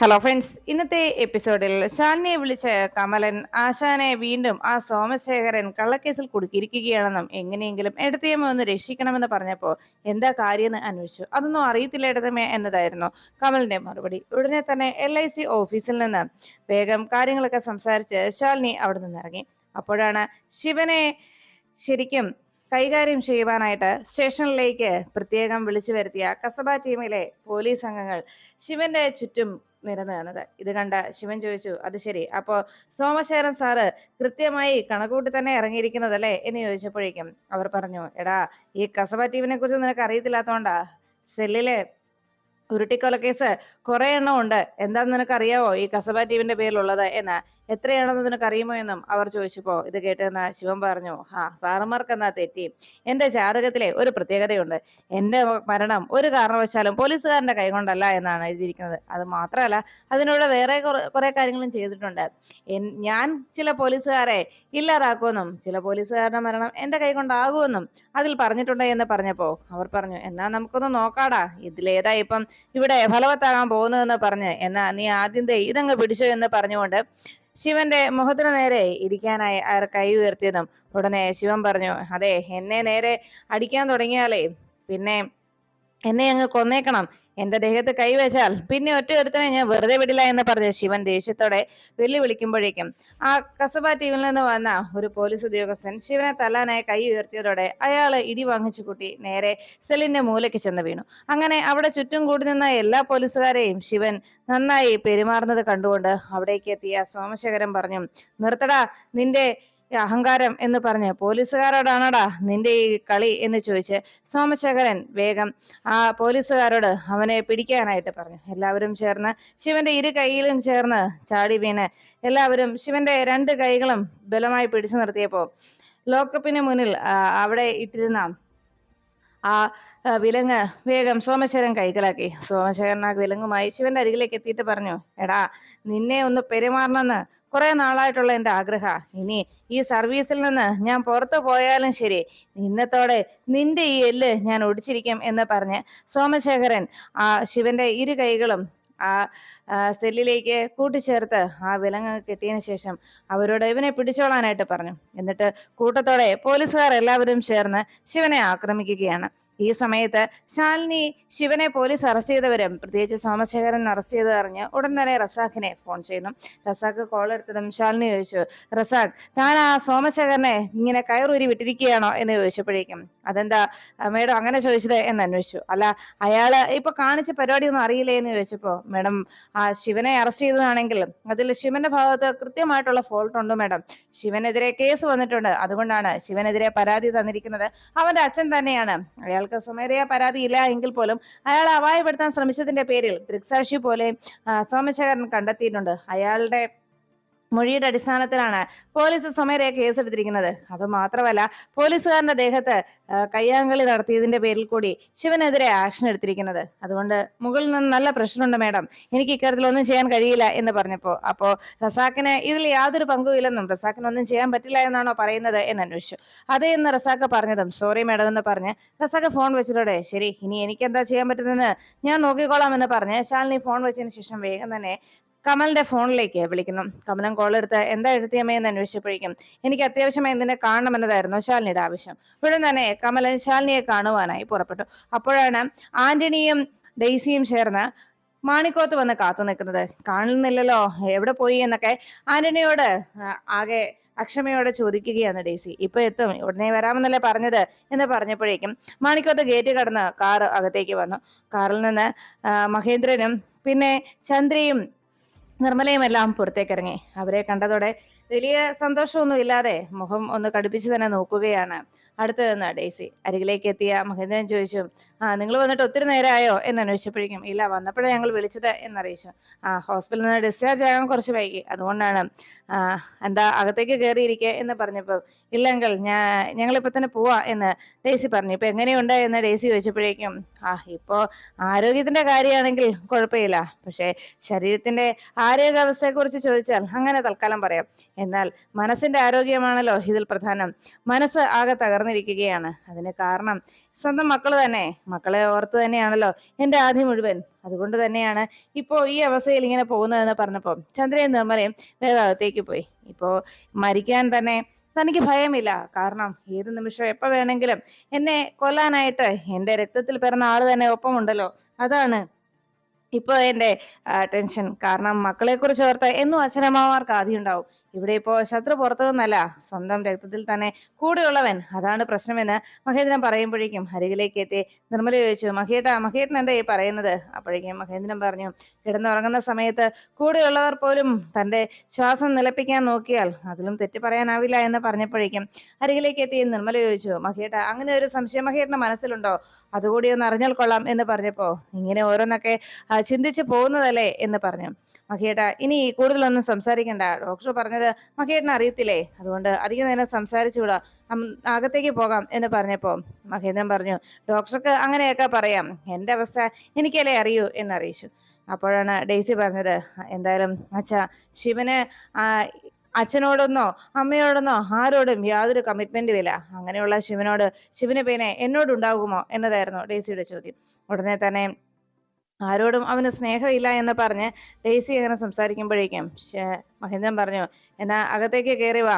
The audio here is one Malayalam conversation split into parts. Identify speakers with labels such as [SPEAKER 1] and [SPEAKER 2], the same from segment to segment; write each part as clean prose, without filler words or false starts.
[SPEAKER 1] ഹലോ ഫ്രണ്ട്സ്, ഇന്നത്തെ എപ്പിസോഡിൽ ശാലിനിയെ വിളിച്ച കമലൻ ആശാനെ വീണ്ടും ആ സോമശേഖരൻ കള്ളക്കേസിൽ കുടുക്കിയിരിക്കുകയാണെന്നും എങ്ങനെയെങ്കിലും എടത്തിയമ്മ ഒന്ന് രക്ഷിക്കണമെന്ന് പറഞ്ഞപ്പോൾ എന്താ കാര്യമെന്ന് അന്വേഷിച്ചു. അതൊന്നും അറിയത്തില്ല എടത്തമ്മ എന്നതായിരുന്നു കമലിന്റെ മറുപടി. ഉടനെ തന്നെ LIC ഓഫീസിൽ നിന്ന് വേഗം കാര്യങ്ങളൊക്കെ സംസാരിച്ച് ശാലിനി അവിടെ നിന്ന് ഇറങ്ങി. അപ്പോഴാണ് ശിവനെ ശരിക്കും കൈകാര്യം ചെയ്യുവാനായിട്ട് സ്റ്റേഷനിലേക്ക് പ്രത്യേകം വിളിച്ചു വരുത്തിയ കസബ ടീമിലെ പോലീസ് അംഗങ്ങൾ ശിവന്റെ ചുറ്റും നിരന്ന് നിന്നത്. ഇത് കണ്ട ശിവൻ ചോദിച്ചു, അത് ശരി, അപ്പോ സോമശേഖരൻ സാറ് കൃത്യമായി കണക്കൂട്ടി തന്നെ ഇറങ്ങിയിരിക്കുന്നതല്ലേ എന്ന് ചോദിച്ചപ്പോഴേക്കും അവർ പറഞ്ഞു, എടാ, ഈ കസബ ടീമിനെ കുറിച്ച് നിനക്ക് അറിയത്തില്ലാത്തോണ്ടാ. സെല്ലിലെ ഉരുട്ടിക്കൊലക്കേസ് കുറെ എണ്ണം ഉണ്ട്. എന്താന്ന് നിനക്ക് അറിയാവോ ഈ കസബ ടീമിന്റെ പേരിലുള്ളത് എന്ന്? എത്രയാണെന്ന് നിനക്ക് അറിയുമോ എന്നും അവർ ചോദിച്ചപ്പോ ഇത് കേട്ടെന്ന ശിവൻ പറഞ്ഞു, സാറന്മാർക്ക് എന്നാ തെറ്റി. എന്റെ ജാതകത്തിലെ ഒരു പ്രത്യേകതയുണ്ട്. എന്റെ മരണം ഒരു കാരണവശാലും പോലീസുകാരന്റെ കൈകൊണ്ടല്ല എന്നാണ് എഴുതിയിരിക്കുന്നത്. അത് മാത്രമല്ല, അതിനോട് വേറെ കുറെ കാര്യങ്ങളും ചെയ്തിട്ടുണ്ട്. ഞാൻ ചില പോലീസുകാരെ ഇല്ലാതാക്കുമെന്നും ചില പോലീസുകാരുടെ മരണം എന്റെ കൈകൊണ്ടാകുമെന്നും അതിൽ പറഞ്ഞിട്ടുണ്ട് എന്ന് പറഞ്ഞപ്പോ അവർ പറഞ്ഞു, എന്നാ നമുക്കൊന്ന് നോക്കാടാ, ഇതിലേതാ ഇപ്പം ഇവിടെ ഫലവത്താകാൻ പോകുന്നതെന്ന് പറഞ്ഞ്, എന്നാ നീ ആദ്യം ഇതങ്ങ് പിടിച്ചോ എന്ന് പറഞ്ഞുകൊണ്ട് ശിവന്റെ മുഖത്തിന് നേരെ ഇരിക്കാനായി അയാൾ കൈ ഉയർത്തിയതും ഉടനെ ശിവൻ പറഞ്ഞു, അതെ, എന്നെ നേരെ അടിക്കാൻ തുടങ്ങിയാലേ പിന്നെ എന്നെ അങ്ങ് കൊന്നേക്കണം. എന്റെ ദേഹത്ത് കൈവച്ചാൽ പിന്നെ ഒറ്റ ഒരുത്തനെ ഞാൻ വെറുതെ വിടില്ല എന്ന് പറഞ്ഞ് ശിവൻ ദേഷ്യത്തോടെ വെല്ലുവിളിക്കുമ്പോഴേക്കും ആ കസബ ടീമിൽ നിന്ന് വന്ന ഒരു പോലീസ് ഉദ്യോഗസ്ഥൻ ശിവനെ തല്ലാനായി കൈ ഉയർത്തിയതോടെ അയാള് ഇടി വാങ്ങിച്ചു കൂട്ടി നേരെ സെല്ലിന്റെ മൂലയ്ക്ക് ചെന്ന് വീണു. അങ്ങനെ അവിടെ ചുറ്റും കൂടി നിന്ന എല്ലാ പോലീസുകാരെയും ശിവൻ നന്നായി പെരുമാറുന്നത് കണ്ടുകൊണ്ട് അവിടേക്ക് എത്തിയ സോമശേഖരൻ പറഞ്ഞു, നിർത്തടാ നിന്റെ അഹങ്കാരം എന്ന് പറഞ്ഞ്, പോലീസുകാരോടാണോടാ നിന്റെ ഈ കളി എന്ന് ചോദിച്ച് സോമശേഖരൻ വേഗം ആ പോലീസുകാരോട് അവനെ പിടിക്കാനായിട്ട് പറഞ്ഞു. എല്ലാവരും ചേർന്ന് ശിവന്റെ ഇരു കൈയിലും ചേർന്ന് ചാടി വീണ് എല്ലാവരും ശിവന്റെ രണ്ട് കൈകളും ബലമായി പിടിച്ചു നിർത്തിയപ്പോ ലോക്കപ്പിന് മുന്നിൽ അവിടെ ഇട്ടിരുന്ന ആ വിലങ്ങ് വേഗം സോമശേഖരൻ കൈക്കലാക്കി. സോമശേഖരൻ ആ വിലങ്ങുമായി ശിവന്റെ അരികിലേക്ക് എത്തിയിട്ട് പറഞ്ഞു, എടാ, നിന്നെ ഒന്ന് പെരുമാറണമെന്ന് കുറെ നാളായിട്ടുള്ള എന്റെ ആഗ്രഹ. ഇനി ഈ സർവീസിൽ നിന്ന് ഞാൻ പുറത്തു പോയാലും ശരി, ഇന്നത്തോടെ നിന്റെ ഈ എല്ല് ഞാൻ ഒടിച്ചിരിക്കും എന്ന് പറഞ്ഞ് സോമശേഖരൻ ആ ശിവന്റെ ഇരു കൈകളും ആ സെല്ലിലേക്ക് കൂട്ടിച്ചേർത്ത് ആ വിലങ്ങ് കെട്ടിയതിനു ശേഷം അവരോട് ഇവനെ പിടിച്ചോളാനായിട്ട് പറഞ്ഞു. എന്നിട്ട് കൂട്ടത്തോടെ പോലീസുകാർ എല്ലാവരും ചേർന്ന് ശിവനെ ആക്രമിക്കുകയാണ്. ഈ സമയത്ത് ശാലിനി ശിവനെ പോലീസ് അറസ്റ്റ് ചെയ്തവരും പ്രത്യേകിച്ച് സോമശേഖരൻ അറസ്റ്റ് ചെയ്ത് അറിഞ്ഞ് ഉടൻ തന്നെ റസാഖിനെ ഫോൺ ചെയ്യുന്നു. റസാഖ് കോൾ എടുത്തതും ശാലിനി ചോദിച്ചു, റസാഖ്, താൻ ആ സോമശേഖരനെ ഇങ്ങനെ കയറൂരി വിട്ടിരിക്കുകയാണോ എന്ന് ചോദിച്ചപ്പോഴേക്കും, അതെന്താ മേഡം അങ്ങനെ ചോദിച്ചത് എന്ന് അന്വേഷിച്ചു. അല്ല, അയാള് ഇപ്പൊ കാണിച്ച പരിപാടിയൊന്നും അറിയില്ലേ എന്ന് ചോദിച്ചപ്പോ, മേഡം, ആ ശിവനെ അറസ്റ്റ് ചെയ്തതാണെങ്കിൽ അതിൽ ശിവന്റെ ഭാഗത്ത് കൃത്യമായിട്ടുള്ള ഫോൾട്ട് ഉണ്ട് മേഡം. ശിവനെതിരെ കേസ് വന്നിട്ടുണ്ട്. അതുകൊണ്ടാണ് ശിവനെതിരെ പരാതി തന്നിരിക്കുന്നത് അവന്റെ അച്ഛൻ തന്നെയാണ്. അയാൾക്ക് സ്വമേധയാ പരാതിയില്ല എങ്കിൽ പോലും അയാളെ അപായപ്പെടുത്താൻ ശ്രമിച്ചതിന്റെ പേരിൽ ദൃക്സാക്ഷി പോലെ സോമശേഖരൻ കണ്ടെത്തിയിട്ടുണ്ട്. അയാളുടെ മൊഴിയുടെ അടിസ്ഥാനത്തിലാണ് പോലീസ് സ്വമേധയാ കേസെടുത്തിരിക്കുന്നത്. അത് മാത്രമല്ല, പോലീസുകാരന്റെ ദേഹത്ത് കയ്യാങ്കളി നടത്തിയതിന്റെ പേരിൽ കൂടി ശിവനെതിരെ ആക്ഷൻ എടുത്തിരിക്കുന്നത്. അതുകൊണ്ട് മുകളിൽ നിന്ന് നല്ല പ്രശ്നമുണ്ട് മേഡം, എനിക്ക് ഇക്കാര്യത്തിൽ ഒന്നും ചെയ്യാൻ കഴിയില്ല എന്ന് പറഞ്ഞപ്പോ, അപ്പോ റസാഖിന് ഇതിൽ യാതൊരു പങ്കുമില്ലെന്നും റസാഖിന് ഒന്നും ചെയ്യാൻ പറ്റില്ല എന്നാണോ പറയുന്നത് എന്ന് അന്വേഷിച്ചു. അതേ എന്ന് റസാഖ് പറഞ്ഞതും സോറി മേഡം എന്ന് പറഞ്ഞ് റസാഖ് ഫോൺ വെച്ചിട്ടോടെ, ശരി, ഇനി എനിക്ക് എന്താ ചെയ്യാൻ പറ്റുന്നതെന്ന് ഞാൻ നോക്കിക്കോളാം എന്ന് പറഞ്ഞ് ശാലിനി ഫോൺ വെച്ചതിന് ശേഷം വേഗം തന്നെ കമലിന്റെ ഫോണിലേക്ക് വിളിക്കുന്നു. കമലൻ കോൾ എടുത്ത് എന്താ എഴുത്തിയമ്മയെന്ന് അന്വേഷിച്ചപ്പോഴേക്കും, എനിക്ക് അത്യാവശ്യമായി എന്തിനെ കാണണമെന്നതായിരുന്നു ശാലിനിയുടെ ആവശ്യം. ഉടൻ തന്നെ കമലൻ ശാലിനിയെ കാണുവാനായി പുറപ്പെട്ടു. അപ്പോഴാണ് ആന്റണിയും ഡെയ്സിയും ചേർന്ന് മാണിക്കോത്ത് വന്ന് കാത്തു നിൽക്കുന്നത്. കാണുന്നില്ലല്ലോ, എവിടെ പോയി എന്നൊക്കെ ആന്റണിയോട് ആകെ അക്ഷമയോടെ ചോദിക്കുകയാണ് ഡെയ്സി. ഇപ്പൊ എത്തും, ഉടനെ വരാമെന്നല്ലേ പറഞ്ഞത് എന്ന് പറഞ്ഞപ്പോഴേക്കും മാണിക്കോത്ത് ഗേറ്റ് കടന്ന് കാർ അകത്തേക്ക് വന്നു. കാറിൽ നിന്ന് മഹേന്ദ്രനും പിന്നെ ചന്ദ്രയും നിർമ്മലയും എല്ലാം പുറത്തേക്കിറങ്ങി. അവരെ കണ്ടതോടെ വലിയ സന്തോഷമൊന്നും ഇല്ലാതെ മുഖം ഒന്ന് കടുപ്പിച്ച് തന്നെ നോക്കുകയാണ് അടുത്ത് നിന്ന് ഡെയ്സി. അരികിലേക്ക് എത്തിയ മഹേന്ദ്രൻ ചോദിച്ചു, നിങ്ങൾ വന്നിട്ട് ഒത്തിരി നേരമായോ എന്ന് അന്വേഷിച്ചപ്പോഴേക്കും, ഇല്ല, വന്നപ്പോഴേ ഞങ്ങൾ വിളിച്ചത് എന്നറിയിച്ചു. ഹോസ്പിറ്റലിൽ നിന്ന് ഡിസ്ചാർജ് ആകാൻ കുറച്ച് വൈകി, അതുകൊണ്ടാണ്. എന്താ അകത്തേക്ക് കയറിയിരിക്കുക എന്ന് പറഞ്ഞപ്പോൾ, ഇല്ലെങ്കിൽ ഞങ്ങളിപ്പോ തന്നെ പോവാ എന്ന് ഡെയ്സി പറഞ്ഞു. ഇപ്പൊ എങ്ങനെയുണ്ട് എന്ന് ഡെയ്സി ചോദിച്ചപ്പോഴേക്കും, ഇപ്പോ ആരോഗ്യത്തിന്റെ കാര്യമാണെങ്കിൽ കുഴപ്പമില്ല, പക്ഷെ ശരീരത്തിന്റെ ആരോഗ്യാവസ്ഥയെ കുറിച്ച് ചോദിച്ചാൽ അങ്ങനെ തൽക്കാലം പറയാം. എന്നാൽ മനസ്സിന്റെ ആരോഗ്യമാണല്ലോ ഇതിൽ പ്രധാനം. മനസ്സ് ആകെ തകർന്നിരിക്കുകയാണ്. അതിന് കാരണം സ്വന്തം മക്കള് തന്നെ. മക്കളെ ഓർത്ത് തന്നെയാണല്ലോ എന്റെ ആദ്യം മുഴുവൻ. അതുകൊണ്ട് തന്നെയാണ് ഇപ്പോ ഈ അവസ്ഥയിൽ ഇങ്ങനെ പോകുന്നതെന്ന് പറഞ്ഞപ്പോ ചന്ദ്രയും നിർമ്മലയും വേഗം അകത്തേക്ക് പോയി. ഇപ്പോ മരിക്കാൻ തന്നെ തനിക്ക് ഭയമില്ല. കാരണം ഏത് നിമിഷം എപ്പോ വേണമെങ്കിലും എന്നെ കൊല്ലാനായിട്ട് എന്റെ രക്തത്തിൽ പിറന്ന ആള് തന്നെ ഒപ്പമുണ്ടല്ലോ. അതാണ് ഇപ്പൊ എന്റെ ടെൻഷൻ. കാരണം മക്കളെ കുറിച്ച് ഓർത്ത് എന്നും അച്ഛനമ്മമാർക്ക് ആദ്യം ഉണ്ടാവും. ഇവിടെ ഇപ്പോ ശത്രു പുറത്തു നിന്നല്ല, സ്വന്തം രക്തത്തിൽ തന്നെ കൂടെയുള്ളവൻ. അതാണ് പ്രശ്നമെന്ന് മഹേന്ദ്രൻ പറയുമ്പോഴേക്കും അരികിലേക്ക് എത്തി നിർമ്മല ചോദിച്ചു, മഹേട്ടൻ എന്താ ഈ പറയുന്നത്? അപ്പോഴേക്കും മഹേന്ദ്രൻ പറഞ്ഞു, കിടന്നുറങ്ങുന്ന സമയത്ത് കൂടെയുള്ളവർ പോലും തന്റെ ശ്വാസം നിലപ്പിക്കാൻ നോക്കിയാൽ അതിലും തെറ്റ് പറയാനാവില്ല എന്ന് പറഞ്ഞപ്പോഴേക്കും അരികിലേക്ക് എത്തി നിർമ്മല ചോദിച്ചു, അങ്ങനെ ഒരു സംശയം മഹേട്ടന്റെ മനസ്സിലുണ്ടോ? അതുകൂടി ഒന്ന് അറിഞ്ഞാൽ കൊള്ളാം എന്ന് പറഞ്ഞപ്പോ ഇങ്ങനെ ഓരോന്നൊക്കെ ചിന്തിച്ചു പോകുന്നതല്ലേ എന്ന് പറഞ്ഞു. ഇനി കൂടുതലൊന്നും സംസാരിക്കണ്ട. ഡോക്ടർ പറഞ്ഞത് മഹേട്ടന് അറിയത്തില്ലേ? അതുകൊണ്ട് അധികം നേരം സംസാരിച്ചുകൂടാ, അകത്തേക്ക് പോകാം എന്ന് പറഞ്ഞപ്പോ മഹേന്ദ്രൻ പറഞ്ഞു, ഡോക്ടർക്ക് അങ്ങനെയൊക്കെ പറയാം, എന്റെ അവസ്ഥ എനിക്കല്ലേ അറിയൂ എന്നറിയിച്ചു. അപ്പോഴാണ് ഡെയ്സി പറഞ്ഞത്, എന്തായാലും അച്ഛാ, ശിവന് അച്ഛനോടൊന്നോ അമ്മയോടൊന്നോ ആരോടും യാതൊരു കമ്മിറ്റ്മെന്റും ഇല്ല. അങ്ങനെയുള്ള ശിവന് പിന്നെ എന്നോടുണ്ടാകുമോ എന്നതായിരുന്നു ഡെയ്സിയുടെ ചോദ്യം. ഉടനെ തന്നെ ആരോടും അവന് സ്നേഹമില്ല എന്ന് പറഞ്ഞ് ഡെയ്സി അങ്ങനെ സംസാരിക്കുമ്പോഴേക്കും മഹേന്ദ്രൻ പറഞ്ഞു, എന്നാ അകത്തേക്ക് കയറി വാ,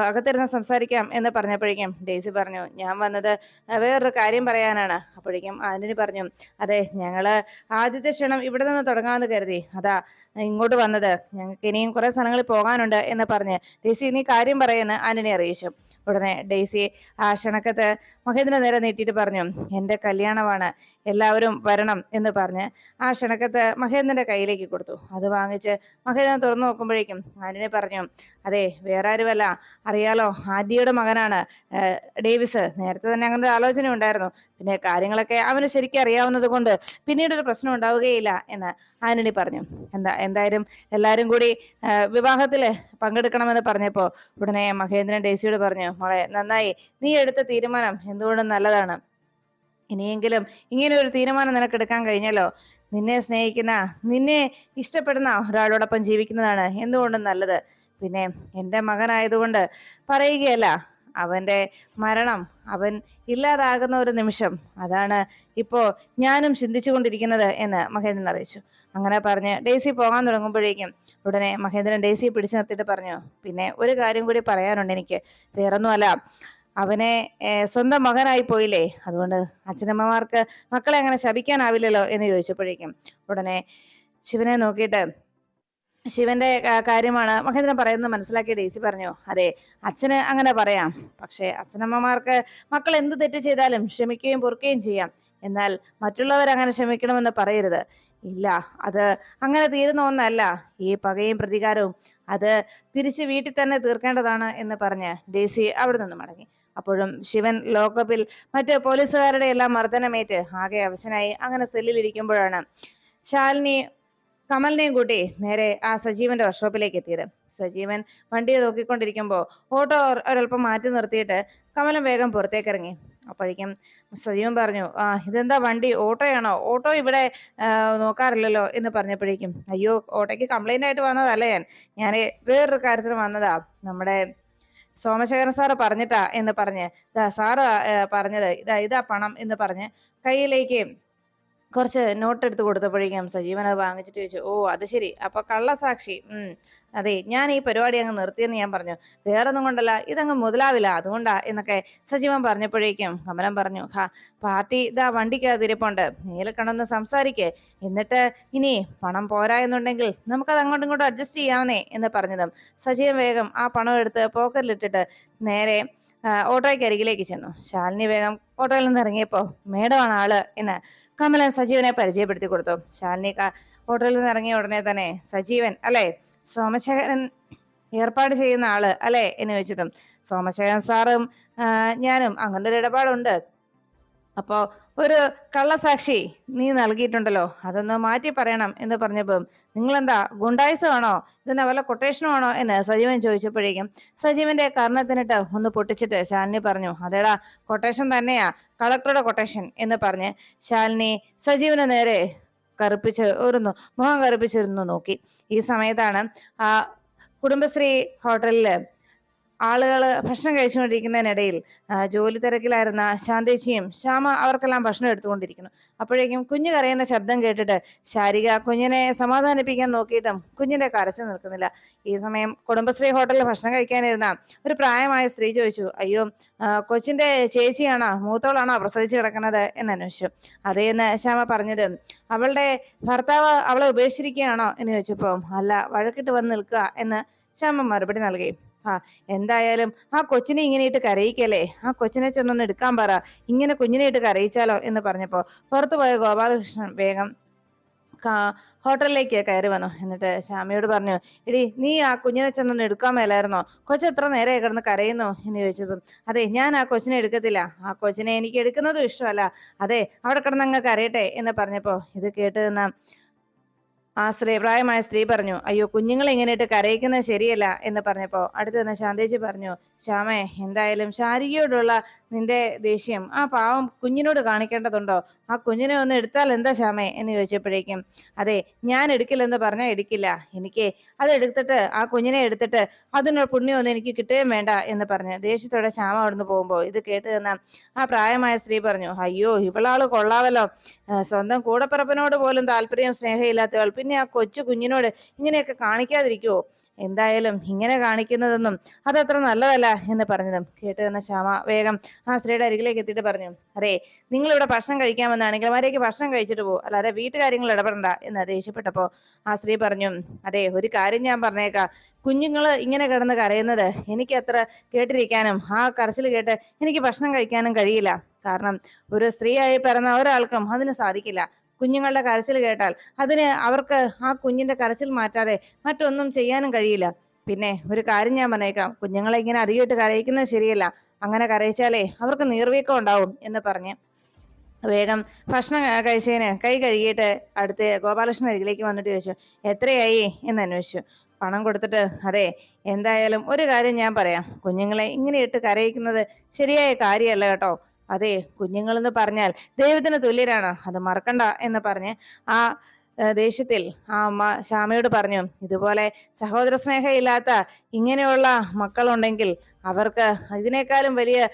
[SPEAKER 1] അകത്തിരുന്ന് സംസാരിക്കാം എന്ന് പറഞ്ഞപ്പോഴേക്കും ഡെയ്സി പറഞ്ഞു, ഞാൻ വന്നത് വേറൊരു കാര്യം പറയാനാണ്. അപ്പോഴേക്കും ആന്റണി പറഞ്ഞു, അതെ, ഞങ്ങള് ആദ്യത്തെ ക്ഷണം ഇവിടെ നിന്ന് തുടങ്ങാമെന്ന് കരുതി, അതാ ഇങ്ങോട്ട് വന്നത്. ഞങ്ങൾക്ക് ഇനിയും കുറെ സ്ഥലങ്ങളിൽ പോകാനുണ്ട് എന്ന് പറഞ്ഞ് ഡെയ്സി നീ കാര്യം പറയുമെന്ന് ആന്റണി അറിയിച്ചു. ഉടനെ ഡെയ്സി ആ ക്ഷണക്കത്ത് മഹേന്ദ്രൻ നേരെ നീട്ടിയിട്ട് പറഞ്ഞു, എന്റെ കല്യാണമാണ്, എല്ലാവരും വരണം എന്ന് പറഞ്ഞ് ആ ക്ഷണക്കത്ത് മഹേന്ദ്രന്റെ കയ്യിലേക്ക് കൊടുത്തു. അത് വാങ്ങിച്ച് മഹേന്ദ്രൻ തുറന്നു നോക്കുമ്പോഴേക്കും ആന്റണി പറഞ്ഞു, അതെ, വേറെ ആരുമല്ല, അറിയാലോ, ആദ്യയുടെ മകനാണ് ഡേവിസ്. നേരത്തെ തന്നെ അങ്ങനെ ഒരു ആലോചന ഉണ്ടായിരുന്നു. പിന്നെ കാര്യങ്ങളൊക്കെ അവന് ശരിക്കും അറിയാവുന്നത് കൊണ്ട് പിന്നീട് ഒരു പ്രശ്നം ഉണ്ടാവുകയില്ല എന്ന് ആന്റണി പറഞ്ഞു. എന്തായാലും എല്ലാരും കൂടി വിവാഹത്തില് പങ്കെടുക്കണമെന്ന് പറഞ്ഞപ്പോ ഉടനെ മഹേന്ദ്രൻ ഡേസിയോട് പറഞ്ഞു, മോളെ, നന്നായി, നീ എടുത്ത തീരുമാനം എന്തുകൊണ്ടും നല്ലതാണ്. ഇനിയെങ്കിലും ഇങ്ങനെ ഒരു തീരുമാനം നിനക്ക് എടുക്കാൻ കഴിഞ്ഞല്ലോ. നിന്നെ സ്നേഹിക്കുന്ന, നിന്നെ ഇഷ്ടപ്പെടുന്ന ഒരാളോടൊപ്പം ജീവിക്കുന്നതാണ് എന്തുകൊണ്ടും നല്ലത്. പിന്നെ എന്റെ മകനായതുകൊണ്ട് പറയുകയല്ല, അവന്റെ മരണം, അവൻ ഇല്ലാതാകുന്ന ഒരു നിമിഷം, അതാണ് ഇപ്പോ ഞാനും ചിന്തിച്ചു കൊണ്ടിരിക്കുന്നത് എന്ന് മഹേന്ദ്രൻ അറിയിച്ചു. അങ്ങനെ പറഞ്ഞ് ഡെയ്സി പോകാൻ തുടങ്ങുമ്പോഴേക്കും ഉടനെ മഹേന്ദ്രൻ ഡെയ്സിയെ പിടിച്ചു നിർത്തിയിട്ട് പറഞ്ഞു, പിന്നെ ഒരു കാര്യം കൂടി പറയാനുണ്ട് എനിക്ക്. വേറൊന്നുമല്ല, അവനെ സ്വന്തം മകനായി പോയില്ലേ, അതുകൊണ്ട് അച്ഛനമ്മമാർക്ക് മക്കളെ അങ്ങനെ ശപിക്കാനാവില്ലല്ലോ എന്ന് ചോദിച്ചപ്പോഴേക്കും ഉടനെ ശിവനെ നോക്കിയിട്ട്, ശിവന്റെ കാര്യമാണ് മഹേന്ദ്രൻ പറയുന്നത് മനസ്സിലാക്കിയ ഡെയ്സി പറഞ്ഞു, അതെ, അച്ഛന് അങ്ങനെ പറയാം, പക്ഷെ അച്ഛനമ്മമാർക്ക് മക്കൾ എന്ത് തെറ്റ് ചെയ്താലും ക്ഷമിക്കുകയും പൊറുക്കുകയും ചെയ്യാം. എന്നാൽ മറ്റുള്ളവർ അങ്ങനെ ക്ഷമിക്കണമെന്ന് പറയരുത്. ഇല്ല, അത് അങ്ങനെ തീരുന്ന ഒന്നല്ല. ഈ പകയും പ്രതികാരവും അത് തിരിച്ച് വീട്ടിൽ തന്നെ തീർക്കേണ്ടതാണ് എന്ന് പറഞ്ഞ് ഡെയ്സി അവിടെ നിന്ന് മടങ്ങി. അപ്പോഴും ശിവൻ ലോക്കപ്പിൽ മറ്റ് പോലീസുകാരുടെ എല്ലാം മർദ്ദനമേറ്റ് ആകെ അവശനായി അങ്ങനെ സെല്ലിൽ ഇരിക്കുമ്പോഴാണ് ശാലിനി കമലിനെയും കൂട്ടി നേരെ ആ സജീവന്റെ വർക്ക്ഷോപ്പിലേക്ക് എത്തിയത്. സജീവൻ വണ്ടിയെ നോക്കിക്കൊണ്ടിരിക്കുമ്പോൾ ഓട്ടോ ഒരൽപ്പം മാറ്റി നിർത്തിയിട്ട് കമലൻ വേഗം പുറത്തേക്ക് ഇറങ്ങി. അപ്പോഴേക്കും സജീവൻ പറഞ്ഞു, ഇതെന്താ വണ്ടി, ഓട്ടോയാണോ? ഓട്ടോ ഇവിടെ നോക്കാറില്ലല്ലോ എന്ന് പറഞ്ഞപ്പോഴേക്കും, അയ്യോ, ഓട്ടോയ്ക്ക് കംപ്ലൈന്റ് ആയിട്ട് വന്നതല്ല, ഞാൻ വേറൊരു കാര്യത്തിന് വന്നതാ. നമ്മുടെ സോമശേഖരൻ സാറ് പറഞ്ഞിട്ടാ എന്ന് പറഞ്ഞ് സാറ് പറഞ്ഞത് ഇതാ പണം എന്ന് പറഞ്ഞ് കയ്യിലേക്ക് കുറച്ച് നോട്ട് എടുത്ത് കൊടുത്തപ്പോഴേക്കും സജീവൻ അത് വാങ്ങിച്ചിട്ട് ചോദിച്ചു, ഓ അത് ശരി, അപ്പൊ കള്ളസാക്ഷി. അതെ, ഞാൻ ഈ പരിപാടി അങ്ങ് നിർത്തിയെന്ന് ഞാൻ പറഞ്ഞു, വേറൊന്നും കൊണ്ടല്ല, ഇതങ്ങ് മുതലാവില്ല, അതുകൊണ്ടാ എന്നൊക്കെ സജീവൻ പറഞ്ഞപ്പോഴേക്കും കമലം പറഞ്ഞു, പാർട്ടി ഇതാ വണ്ടിക്കകത്ത് ഇരിപ്പുണ്ട്, നേരിൽ കണ്ടൊന്ന് സംസാരിക്കേ, എന്നിട്ട് ഇനി പണം പോരാ എന്നുണ്ടെങ്കിൽ നമുക്കത് അങ്ങോട്ടും ഇങ്ങോട്ടും അഡ്ജസ്റ്റ് ചെയ്യാവുന്നേ എന്ന് പറഞ്ഞതും സജീവൻ വേഗം ആ പണം എടുത്ത് പോക്കറ്റിലിട്ടിട്ട് നേരെ ഓട്ടോയ്ക്ക് അരികിലേക്ക് ചെന്നു. ശാലിനി വേഗം ഓട്ടോയിൽ നിന്ന് ഇറങ്ങിയപ്പോ മേഡമാണ് ആള് എന്ന് കമലൻ സജീവനെ പരിചയപ്പെടുത്തി കൊടുത്തു. ശാലിനി ഓട്ടോയിൽ നിന്ന് ഇറങ്ങിയ ഉടനെ തന്നെ, സജീവൻ അല്ലെ, സോമശേഖരൻ ഏർപ്പാട് ചെയ്യുന്ന ആള് അല്ലെ എന്ന് ചോദിച്ചതും, സോമശേഖരൻ സാറും ഞാനും അങ്ങനെ ഒരു ഇടപാടുണ്ട്. അപ്പോ ഒരു കള്ളസാക്ഷി നീ നൽകിയിട്ടുണ്ടല്ലോ, അതൊന്ന് മാറ്റി പറയണം എന്ന് പറഞ്ഞപ്പം, നിങ്ങളെന്താ ഗുണ്ടായിസമാണോ, ഇതെന്താ വല്ല കൊട്ടേഷനും ആണോ എന്ന് സജീവൻ ചോദിച്ചപ്പോഴേക്കും സജീവന്റെ കർണത്തിനിട്ട് ഒന്ന് പൊട്ടിച്ചിട്ട് ശാലിനി പറഞ്ഞു, അതേടാ, കൊട്ടേഷൻ തന്നെയാ, കളക്ടറുടെ കൊട്ടേഷൻ എന്ന് പറഞ്ഞ് ശാലിനി സജീവന് നേരെ മുഖം കറുപ്പിച്ചിരുന്നു നോക്കി. ഈ സമയത്താണ് ആ കുടുംബശ്രീ ഹോട്ടലില് ആളുകൾ ഭക്ഷണം കഴിച്ചുകൊണ്ടിരിക്കുന്നതിനിടയിൽ ജോലി തിരക്കിലായിരുന്ന ശാന്തേച്ചിയും ശ്യാമ അവർക്കെല്ലാം ഭക്ഷണം എടുത്തുകൊണ്ടിരിക്കുന്നു. അപ്പോഴേക്കും കുഞ്ഞ് കരയുന്ന ശബ്ദം കേട്ടിട്ട് ശാരിക കുഞ്ഞിനെ സമാധാനിപ്പിക്കാൻ നോക്കിയിട്ടും കുഞ്ഞിന്റെ കരച്ചിൽ നിൽക്കുന്നില്ല. ഈ സമയം കുടുംബശ്രീ ഹോട്ടലിൽ ഭക്ഷണം കഴിക്കാനിരുന്ന ഒരു പ്രായമായ സ്ത്രീ ചോദിച്ചു, അയ്യോ, കൊച്ചിന്റെ ചേച്ചിയാണോ, മൂത്തോളാണോ പ്രസവിച്ച് കിടക്കുന്നത് എന്ന് അന്വേഷിച്ചു. അതേന്ന് ശ്യാമ പറഞ്ഞത്. അവളുടെ ഭർത്താവ് അവളെ ഉപേക്ഷിച്ചിരിക്കുകയാണോ എന്ന് ചോദിച്ചപ്പോ, അല്ല, വഴക്കിട്ട് വന്ന് നിൽക്കുക എന്ന് ശ്യാമ മറുപടി നൽകി. ആ, എന്തായാലും ആ കൊച്ചിനെ ഇങ്ങനെ ഇട്ട് കരയിക്കല്ലേ, ആ കൊച്ചിനെ ചെന്നൊന്ന് എടുക്കാൻ പറ, ഇങ്ങനെ കുഞ്ഞിനെ ഇട്ട് കരയിച്ചാലോ എന്ന് പറഞ്ഞപ്പോ പുറത്തുപോയ ഗോപാലകൃഷ്ണൻ വേഗം ഹോട്ടലിലേക്ക് കയറി വന്നു. എന്നിട്ട് ശ്യാമയോട് പറഞ്ഞു, എടി, നീ ആ കുഞ്ഞിനെ ചെന്നൊന്ന് എടുക്കാൻ മേലായിരുന്നോ, കൊച്ചു എത്ര നേരെ കിടന്ന് കരയുന്നു എന്ന് ചോദിച്ചപ്പം, അതെ, ഞാൻ ആ കൊച്ചിനെ എടുക്കത്തില്ല, ആ കൊച്ചിനെ എനിക്ക് എടുക്കുന്നതും ഇഷ്ടമല്ല, അതെ, അവിടെ കിടന്നങ്ങ് കരയട്ടെ എന്ന് പറഞ്ഞപ്പോ ഇത് കേട്ട് നിന്ന ആ പ്രായമായ സ്ത്രീ പറഞ്ഞു, അയ്യോ, കുഞ്ഞുങ്ങളെ ഇങ്ങനെയിട്ട് കരയിക്കുന്നത് ശരിയല്ല എന്ന് പറഞ്ഞപ്പോ അടുത്ത് നിന്ന് ശാന്തേച്ചി പറഞ്ഞു, ശ്യാമേ, എന്തായാലും ശാരികയോടുള്ള നിന്റെ ദേഷ്യം ആ പാവം കുഞ്ഞിനോട് കാണിക്കേണ്ടതുണ്ടോ, ആ കുഞ്ഞിനെ ഒന്ന് എടുത്താൽ എന്താ ശ്യാമേ എന്ന് ചോദിച്ചപ്പോഴേക്കും, അതെ, ഞാൻ എടുക്കില്ലെന്ന് പറഞ്ഞാൽ എടുക്കില്ല, എനിക്ക് അത് എടുത്തിട്ട് ആ കുഞ്ഞിനെ എടുത്തിട്ട് അതിനുള്ള പുണ്യമൊന്നും എനിക്ക് കിട്ടുകയും വേണ്ട എന്ന് പറഞ്ഞ് ദേഷ്യത്തോടെ ശ്യാമ അവിടുന്ന് പോകുമ്പോൾ ഇത് കേട്ട് തന്ന ആ പ്രായമായ സ്ത്രീ പറഞ്ഞു, അയ്യോ, ഇവളാള് കൊള്ളാവല്ലോ, സ്വന്തം കൂടപ്പിറപ്പിനോട് പോലും താല്പര്യം സ്നേഹമില്ലാത്തവൾ പിന്നെ ആ കൊച്ചു കുഞ്ഞിനോട് ഇങ്ങനെയൊക്കെ കാണിക്കാതിരിക്കുവോ, എന്തായാലും ഇങ്ങനെ കാണിക്കുന്നതൊന്നും അതത്ര നല്ലതല്ല എന്ന് പറഞ്ഞതും കേട്ട് തന്ന ശ്യാമ വേഗം ആ സ്ത്രീയുടെ അരികിലേക്ക് എത്തിയിട്ട് പറഞ്ഞു, അതെ, നിങ്ങൾ ഇവിടെ ഭക്ഷണം കഴിക്കാമെന്നാണെങ്കിൽ മര്യാദയ്ക്ക് ഭക്ഷണം കഴിച്ചിട്ട് പോകും, അല്ലാതെ വീട്ടുകാര്യങ്ങൾ ഇടപെടണ്ട എന്ന് ദേഷ്യപ്പെട്ടപ്പോ ആ സ്ത്രീ പറഞ്ഞു, അതെ, ഒരു കാര്യം ഞാൻ പറഞ്ഞേക്കാം, കുഞ്ഞുങ്ങള് ഇങ്ങനെ കിടന്ന് കരയുന്നത് എനിക്ക് അത്ര കേട്ടിരിക്കാനും ആ കരച്ചിൽ കേട്ട് എനിക്ക് ഭക്ഷണം കഴിക്കാനും കഴിയില്ല. കാരണം ഒരു സ്ത്രീയായി പിറന്ന ഒരാൾക്കും അതിന് സാധിക്കില്ല. കുഞ്ഞുങ്ങളുടെ കരച്ചിൽ കേട്ടാൽ അവർക്ക് ആ കുഞ്ഞിന്റെ കരച്ചിൽ മാറ്റാതെ മറ്റൊന്നും ചെയ്യാനും കഴിയില്ല. പിന്നെ ഒരു കാര്യം ഞാൻ പറഞ്ഞേക്കാം, കുഞ്ഞുങ്ങളെ ഇങ്ങനെ അധികമായിട്ട് കരയിക്കുന്നത് ശരിയല്ല, അങ്ങനെ കരയിച്ചാലേ അവർക്ക് നീർവീക്കം ഉണ്ടാവും എന്ന് പറഞ്ഞ് വേഗം ഭക്ഷണം കഴിച്ചതിന് കൈ കഴുകിയിട്ട് അടുത്ത് ഗോപാലകൃഷ്ണൻ അരികിലേക്ക് വന്നിട്ട് ചോദിച്ചു, എത്രയായി എന്ന് അന്വേഷിച്ചു. പണം കൊടുത്തിട്ട്, അതെ, എന്തായാലും ഒരു കാര്യം ഞാൻ പറയാം, കുഞ്ഞുങ്ങളെ ഇങ്ങനെ ഇട്ട് കരയിക്കുന്നത് ശരിയായ കാര്യമല്ല കേട്ടോ, അതെ, കുഞ്ഞുങ്ങളെന്ന് പറഞ്ഞാൽ ദൈവത്തിന് തുല്യരാണ്, അത് മറക്കണ്ട എന്ന് പറഞ്ഞ് ആ ദേഷ്യത്തിൽ ആ അമ്മ ശ്യാമയോട് പറഞ്ഞു, ഇതുപോലെ സഹോദര സ്നേഹം ഇല്ലാത്ത ഇങ്ങനെയുള്ള മക്കളുണ്ടെങ്കിൽ അവർക്ക് ഇതിനേക്കാളും വലിയ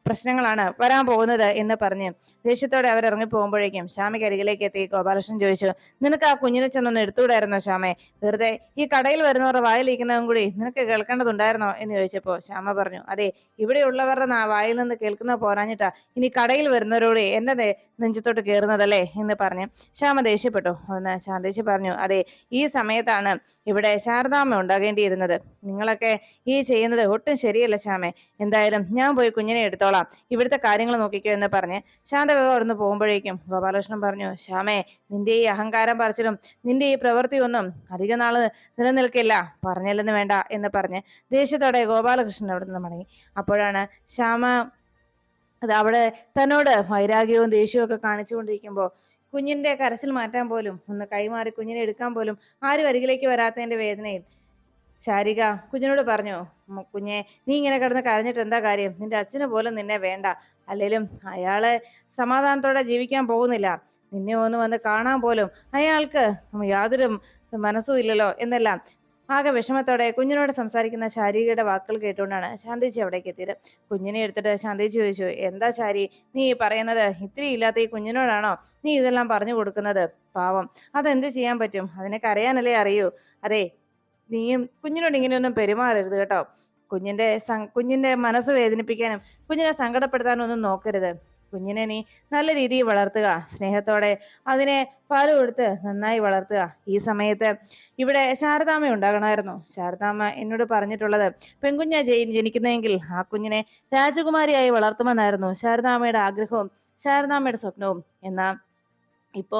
[SPEAKER 1] പ്രശ്നങ്ങളാണ് വരാൻ പോകുന്നത് എന്ന് പറഞ്ഞ് ദേഷ്യത്തോടെ അവർ ഇറങ്ങി പോകുമ്പോഴേക്കും ശ്യാമയ്ക്ക് അരികിലേക്ക് എത്തി ഗോപാലകൃഷ്ണൻ ചോദിച്ചു, നിനക്ക് ആ കുഞ്ഞിനെ ചെന്നൊന്ന് എടുത്തുകൂടായിരുന്നോ ശ്യാമേ, വെറുതെ ഈ കടയിൽ വരുന്നവരുടെ വായിലിരിക്കുന്നതും കൂടി നിനക്ക് കേൾക്കേണ്ടതുണ്ടായിരുന്നോ എന്ന് ചോദിച്ചപ്പോ ശ്യാമ പറഞ്ഞു, അതെ, ഇവിടെയുള്ളവരുടെ വായിൽ നിന്ന് കേൾക്കുന്ന പോരാഞ്ഞിട്ടാ ഇനി കടയിൽ വരുന്നവരോട് എന്റെ നെഞ്ചത്തോട്ട് കയറുന്നതല്ലേ എന്ന് പറഞ്ഞ് ശ്യാമ ദേഷ്യപ്പെട്ടു. ഒന്ന് ശാന്തേച്ചി പറഞ്ഞു, അതെ, ഈ സമയത്താണ് ഇവിടെ ശാരദാമ്മ ഉണ്ടാകേണ്ടിയിരുന്നത്, നിങ്ങളൊക്കെ ഈ ചെയ്യുന്നത് ഒട്ടും ശരിയല്ല ശ്യാമേ, എന്തായാലും ഞാൻ പോയി കുഞ്ഞിനെ എടുത്തോളാം, ഇവിടുത്തെ കാര്യങ്ങൾ നോക്കിക്കോ എന്ന് പറഞ്ഞ് ശാന്തക അവിടുന്ന് പോകുമ്പോഴേക്കും ഗോപാലകൃഷ്ണൻ പറഞ്ഞു, ശ്യാമേ, നിന്റെ ഈ അഹങ്കാരം പറച്ചിലും നിന്റെ ഈ പ്രവൃത്തിയൊന്നും അധിക നാള് നിലനിൽക്കില്ല, പറഞ്ഞല്ലെന്ന് വേണ്ട എന്ന് പറഞ്ഞ് ദേഷ്യത്തോടെ ഗോപാലകൃഷ്ണൻ അവിടെ നിന്ന് മടങ്ങി. അപ്പോഴാണ് ശ്യാമ അത് അവിടെ തന്നോട് വൈരാഗ്യവും ദേഷ്യവും ഒക്കെ കാണിച്ചുകൊണ്ടിരിക്കുമ്പോൾ കുഞ്ഞിന്റെ കരച്ചിൽ മാറ്റാൻ പോലും ഒന്ന് കൈമാറി കുഞ്ഞിനെ എടുക്കാൻ പോലും ആരും അരികിലേക്ക് വരാത്തതിന്റെ വേദനയിൽ ശാരിക കുഞ്ഞിനോട് പറഞ്ഞു, കുഞ്ഞെ, നീ ഇങ്ങനെ കിടന്ന് കരഞ്ഞിട്ട് എന്താ കാര്യം, നിന്റെ അച്ഛന് പോലും നിന്നെ വേണ്ട, അല്ലേലും അയാളെ സമാധാനത്തോടെ ജീവിക്കാൻ പോകുന്നില്ല, നിന്നെ ഒന്ന് വന്ന് കാണാൻ പോലും അയാൾക്ക് യാതൊരു മനസ്സും ഇല്ലല്ലോ എന്നെല്ലാം ആകെ വിഷമത്തോടെ കുഞ്ഞിനോട് സംസാരിക്കുന്ന ശാരികയുടെ വാക്കുകൾ കേട്ടുകൊണ്ടാണ് ശാന്തേച്ചി അവിടേക്ക് എത്തിയത്. കുഞ്ഞിനെ എടുത്തിട്ട് ശാന്തേച്ചി ചോദിച്ചു, എന്താ ശാരി, നീ പറയുന്നത് ഇത്തിരി ഇല്ലാത്ത ഈ കുഞ്ഞിനോടാണോ നീ ഇതെല്ലാം പറഞ്ഞു കൊടുക്കുന്നത്, പാവം, അതെന്ത് ചെയ്യാൻ പറ്റും, അതിനെ കരയാനല്ലേ അറിയൂ, അതെ, നീയും കുഞ്ഞിനോട് ഇങ്ങനെയൊന്നും പെരുമാറരുത് കേട്ടോ, കുഞ്ഞിന്റെ മനസ്സ് വേദനിപ്പിക്കാനും കുഞ്ഞിനെ സങ്കടപ്പെടുത്താനും ഒന്നും നോക്കരുത്, കുഞ്ഞിനെ നീ നല്ല രീതിയിൽ വളർത്തുക, സ്നേഹത്തോടെ അതിനെ പാല് കൊടുത്ത് നന്നായി വളർത്തുക. ഈ സമയത്ത് ഇവിടെ ശാരദാമ്മ ഉണ്ടാകണമായിരുന്നു. ശാരദാമ്മ എന്നോട് പറഞ്ഞിട്ടുള്ളത്, പെൺകുഞ്ഞാ ജനിക്കുന്നതെങ്കിൽ ആ കുഞ്ഞിനെ രാജകുമാരിയായി വളർത്തുമെന്നായിരുന്നു ശാരദാമ്മയുടെ ആഗ്രഹവും ശാരദാമ്മയുടെ സ്വപ്നവും. എന്നാൽ ഇപ്പോ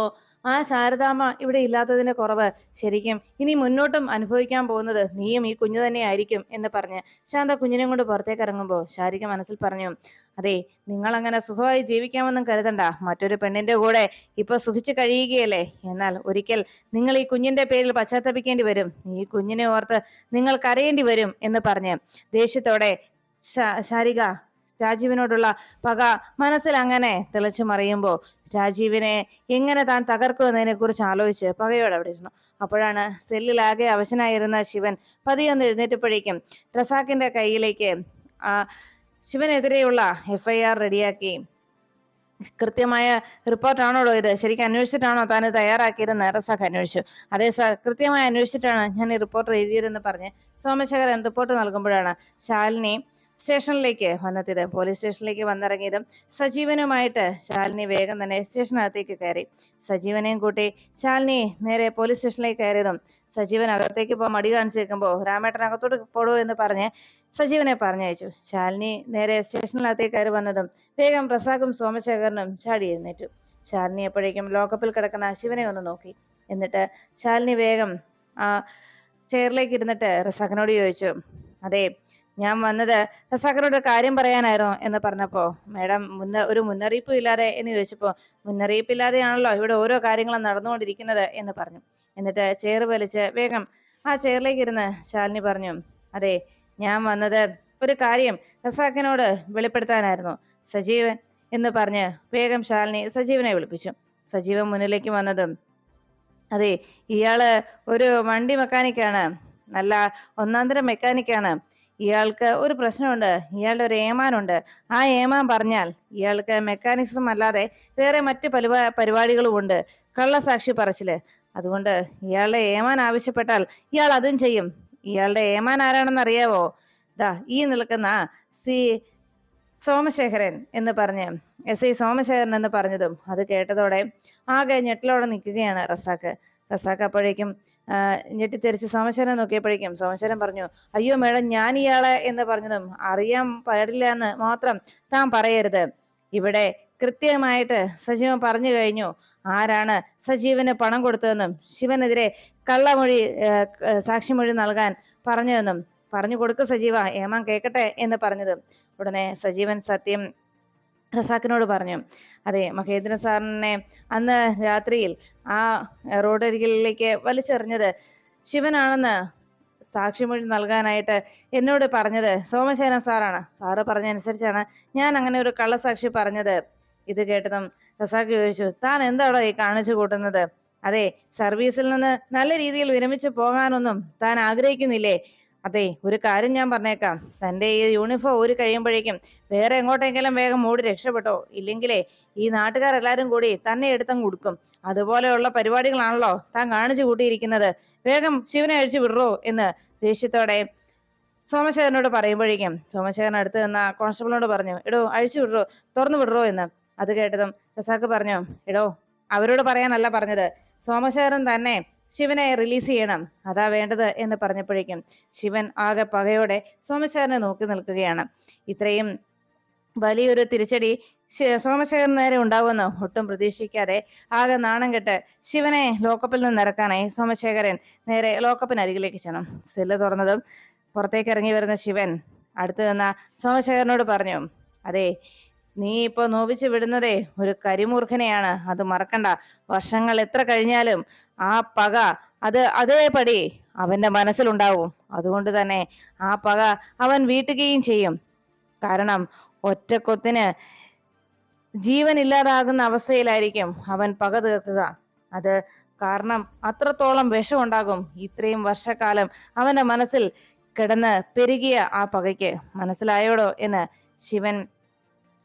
[SPEAKER 1] ആ ശാരദാമ്മ ഇവിടെ ഇല്ലാത്തതിന്റെ കുറവ് ശരിക്കും ഇനി മുന്നോട്ടും അനുഭവിക്കാൻ പോകുന്നത് നീയും ഈ കുഞ്ഞു തന്നെ ആയിരിക്കും എന്ന് പറഞ്ഞ് ശാന്ത കുഞ്ഞിനെ കൊണ്ട് പുറത്തേക്ക് ഇറങ്ങുമ്പോൾ ശാരിക മനസ്സിൽ പറഞ്ഞു, അതെ, നിങ്ങൾ അങ്ങനെ സുഖമായി ജീവിക്കാമെന്നും കരുതണ്ട, മറ്റൊരു പെണ്ണിന്റെ കൂടെ ഇപ്പൊ സുഖിച്ചു കഴിയുകയല്ലേ, എന്നാൽ ഒരിക്കൽ നിങ്ങൾ ഈ കുഞ്ഞിന്റെ പേരിൽ പശ്ചാത്തപിക്കേണ്ടി വരും, ഈ കുഞ്ഞിനെ ഓർത്ത് നിങ്ങൾ കരയേണ്ടി വരും എന്ന് പറഞ്ഞ് ദേഷ്യത്തോടെ ശാരിക രാജീവിനോടുള്ള പക മനസ്സിൽ അങ്ങനെ തിളച്ചു മറിയുമ്പോൾ രാജീവിനെ എങ്ങനെ താൻ തകർക്കുമെന്നതിനെ കുറിച്ച് ആലോചിച്ച് പകയോടെ അവിടെ ഇരുന്നു. അപ്പോഴാണ് സെല്ലിലാകെ അവശനായിരുന്ന ശിവൻ പതിയൊന്ന് എഴുന്നേറ്റപ്പോഴേക്കും റസാഖിന്റെ കയ്യിലേക്ക് ആ ശിവനെതിരെയുള്ള FIR റെഡിയാക്കി. കൃത്യമായ റിപ്പോർട്ടാണോടോ ഇത്, ശരിക്കും അന്വേഷിച്ചിട്ടാണോ താൻ തയ്യാറാക്കിയതെന്ന് റസാഖ് അന്വേഷിച്ചു. അതെ സാർ, കൃത്യമായി അന്വേഷിച്ചിട്ടാണ് ഞാൻ ഈ റിപ്പോർട്ട് എഴുതിയതെന്ന് പറഞ്ഞ് സോമശേഖരൻ റിപ്പോർട്ട് നൽകുമ്പോഴാണ് ശാലിനി സ്റ്റേഷനിലേക്ക് വന്നെത്തിയത്. പോലീസ് സ്റ്റേഷനിലേക്ക് വന്നിറങ്ങിയതും സജീവനുമായിട്ട് ശാലിനി വേഗം തന്നെ സ്റ്റേഷനകത്തേക്ക് കയറി. സജീവനെയും കൂട്ടി ശാലിനി നേരെ പോലീസ് സ്റ്റേഷനിലേക്ക് കയറിയതും സജീവൻ അകത്തേക്ക് പോകാൻ മടി കാണിച്ചു നിൽക്കുമ്പോൾ രാമേട്ടൻ അകത്തോട്ട് പോടൂ എന്ന് പറഞ്ഞ് സജീവനെ പറഞ്ഞയച്ചു. ശാലിനി നേരെ സ്റ്റേഷനിനകത്തേക്ക് കയറി വന്നതും വേഗം റസാഖും സോമശേഖരനും ചാടി എഴുന്നേറ്റു. ശാലിനി എപ്പോഴേക്കും ലോക്കപ്പിൽ കിടക്കുന്ന ശിവനെ ഒന്ന് നോക്കി. എന്നിട്ട് ശാലിനി വേഗം ആ ചെയറിലേക്ക് ഇരുന്നിട്ട് റസാഖിനോട് ചോദിച്ചു, അതെ, ഞാൻ വന്നത് റസാഖിനോട് കാര്യം പറയാനായിരുന്നോ എന്ന് പറഞ്ഞപ്പോ മാഡം ഒരു മുന്നറിയിപ്പും ഇല്ലാതെ എന്ന് ചോദിച്ചപ്പോൾ മുന്നറിയിപ്പില്ലാതെയാണല്ലോ ഇവിടെ ഓരോ കാര്യങ്ങളും നടന്നുകൊണ്ടിരിക്കുന്നത് എന്ന് പറഞ്ഞു. എന്നിട്ട് ചെയർ വലിച്ച് വേഗം ആ ചെയറിലേക്ക് ഇരുന്ന് ശാലിനി പറഞ്ഞു, അതെ, ഞാൻ വന്നത് ഒരു കാര്യം റസാഖിനോട് വെളിപ്പെടുത്താനായിരുന്നു സജീവൻ എന്ന് പറഞ്ഞ് വേഗം ശാലിനി സജീവനെ വിളിപ്പിച്ചു. സജീവൻ മുന്നിലേക്ക് വന്നതും, അതെ, ഇയാള് ഒരു വണ്ടി മെക്കാനിക്കാണ്, നല്ല ഒന്നാന്തരം മെക്കാനിക്കാണ്. ഇയാൾക്ക് ഒരു പ്രശ്നമുണ്ട്, ഇയാളുടെ ഒരു ഏമാനുണ്ട്. ആ ഏമാൻ പറഞ്ഞാൽ ഇയാൾക്ക് മെക്കാനിസം അല്ലാതെ വേറെ മറ്റു പരിപാടികളും ഉണ്ട്, കള്ളസാക്ഷി പറച്ചില്. അതുകൊണ്ട് ഇയാളുടെ ഏമാൻ ആവശ്യപ്പെട്ടാൽ ഇയാൾ അതും ചെയ്യും. ഇയാളുടെ ഏമാൻ ആരാണെന്ന് അറിയാവോ? ദാ ഈ നിൽക്കുന്ന സോമശേഖരൻ എന്ന് പറഞ്ഞ് SI സോമശേഖരൻ എന്ന് പറഞ്ഞതും അത് കേട്ടതോടെ ആകെ ഞെട്ടലോടെ നിൽക്കുകയാണ് റസാഖ്. അപ്പോഴേക്കും ഞെട്ടിത്തെറിച്ച് സോമശേഖരൻ നോക്കിയപ്പോഴേക്കും സോമശേഖരൻ പറഞ്ഞു, അയ്യോ മേഡം, ഞാൻ ഇയാളെ എന്ന് പറഞ്ഞതും അറിയാൻ പാടില്ല എന്ന് മാത്രം താൻ പറയരുത്. ഇവിടെ കൃത്യമായിട്ട് സജീവൻ പറഞ്ഞു കഴിഞ്ഞു ആരാണ് സജീവന് പണം കൊടുത്തതെന്നും ശിവനെതിരെ കള്ളമൊഴി സാക്ഷിമൊഴി നൽകാൻ പറഞ്ഞതെന്നും. പറഞ്ഞു കൊടുക്ക സജീവ, ഏമാൻ കേക്കട്ടെ എന്ന് പറഞ്ഞതും ഉടനെ സജീവൻ സത്യം റസാഖിനോട് പറഞ്ഞു. അതെ, മഹേന്ദ്രൻ സാറിനെ അന്ന് രാത്രിയിൽ ആ റോഡരികിലേക്ക് വലിച്ചെറിഞ്ഞത് ശിവനാണെന്ന് സാക്ഷിമൊഴി നൽകാനായിട്ട് എന്നോട് പറഞ്ഞത് സോമശേഖരൻ സാറാണ്. സാറ് പറഞ്ഞനുസരിച്ചാണ് ഞാൻ അങ്ങനെ ഒരു കള്ളസാക്ഷി പറഞ്ഞത്. ഇത് കേട്ടതും റസാഖ് ചോദിച്ചു, താൻ എന്താണോ ഈ കാണിച്ചു കൂട്ടുന്നത്? അതെ, സർവീസിൽ നിന്ന് നല്ല രീതിയിൽ വിരമിച്ചു പോകാനൊന്നും താൻ ആഗ്രഹിക്കുന്നില്ലേ? അതെ, ഒരു കാര്യം ഞാൻ പറഞ്ഞേക്കാം, തൻ്റെ ഈ യൂണിഫോം ഊരി കഴിയുമ്പോഴേക്കും വേറെ എങ്ങോട്ടെങ്കിലും വേഗം മൂടി രക്ഷപ്പെട്ടോ, ഇല്ലെങ്കിലേ ഈ നാട്ടുകാരെല്ലാരും കൂടി തന്നെ എടുത്തങ്ങ് കൊടുക്കും. അതുപോലെയുള്ള പരിപാടികളാണല്ലോ താൻ കാണിച്ചു കൂട്ടിയിരിക്കുന്നത്. വേഗം ശിവനെ അഴിച്ചു വിടുറോ എന്ന് ദേഷ്യത്തോടെ സോമശേഖരനോട് പറയുമ്പോഴേക്കും സോമശേഖരൻ അടുത്ത് നിന്ന കോൺസ്റ്റബിളിനോട് പറഞ്ഞു, എടോ അഴിച്ചു വിടുറോ, തുറന്നു വിടുറോ എന്ന്. അത് കേട്ടതും റസാഖ് പറഞ്ഞു, എടോ അവരോട് പറയാനല്ല പറഞ്ഞത്, സോമശേഖരൻ തന്നെ ശിവനെ റിലീസ് ചെയ്യണം, അതാ വേണ്ടത് എന്ന് പറഞ്ഞപ്പോഴേക്കും ശിവൻ ആകെ പകയോടെ സോമശേഖരനെ നോക്കി നിൽക്കുകയാണ്. ഇത്രയും വലിയൊരു തിരിച്ചടി സോമശേഖരൻ നേരെ ഉണ്ടാവുമെന്ന് ഒട്ടും പ്രതീക്ഷിക്കാതെ ആകെ നാണം കെട്ട് ശിവനെ ലോക്കപ്പിൽ നിന്ന് ഇറക്കാനായി സോമശേഖരൻ നേരെ ലോക്കപ്പിനരികിലേക്ക് ചെന്നു. സെല്ല് തുറന്നതും പുറത്തേക്ക് ഇറങ്ങി വരുന്ന ശിവൻ അടുത്ത് നിന്ന സോമശേഖരനോട് പറഞ്ഞു, അതെ, നീ ഇപ്പൊ നോവിച്ചു വിടുന്നതേ ഒരു കരിമൂർഖനെയാണ്, അത് മറക്കണ്ട. വർഷങ്ങൾ എത്ര കഴിഞ്ഞാലും ആ പക അതേപടി അവന്റെ മനസ്സിലുണ്ടാവും. അതുകൊണ്ട് തന്നെ ആ പക അവൻ വീട്ടുകയും ചെയ്യും. കാരണം ഒറ്റക്കൊത്തിന് ജീവൻ ഇല്ലാതാകുന്ന അവസ്ഥയിലായിരിക്കും അവൻ പക തീർക്കുക. അത് കാരണം അത്രത്തോളം വിഷമുണ്ടാകും ഇത്രയും വർഷക്കാലം അവന്റെ മനസ്സിൽ കിടന്ന് പെരുകിയ ആ പകയ്ക്ക്. മനസ്സിലായോടോ എന്ന് ശിവൻ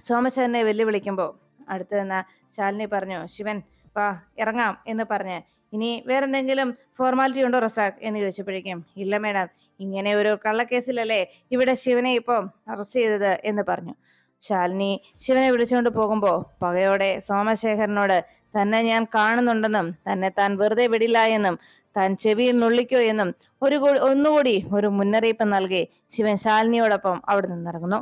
[SPEAKER 1] സോമശേഖരനെ വെല്ലുവിളിക്കുമ്പോൾ അടുത്ത് നിന്ന് ശാലിനി പറഞ്ഞു, ശിവൻ വാ ഇറങ്ങാം എന്ന് പറഞ്ഞ്, ഇനി വേറെന്തെങ്കിലും ഫോർമാലിറ്റി ഉണ്ടോ റസാഖ് എന്ന് ചോദിച്ചപ്പോഴേക്കും, ഇല്ല മേഡം, ഇങ്ങനെ ഒരു കള്ളക്കേസിലല്ലേ ഇവിടെ ശിവനെ ഇപ്പം അറസ്റ്റ് ചെയ്തത് എന്ന് പറഞ്ഞു. ശാലിനി ശിവനെ വിളിച്ചുകൊണ്ട് പോകുമ്പോൾ പകയോടെ സോമശേഖരനോട് തന്നെ ഞാൻ കാണുന്നുണ്ടെന്നും തന്നെ താൻ വെറുതെ വിടില്ല എന്നും താൻ ചെവിയിൽ നുള്ളിക്കോ എന്നും ഒന്നുകൂടി ഒരു മുന്നറിയിപ്പ് നൽകി ശിവൻ ശാലിനിയോടൊപ്പം അവിടെ നിന്നിറങ്ങുന്നു.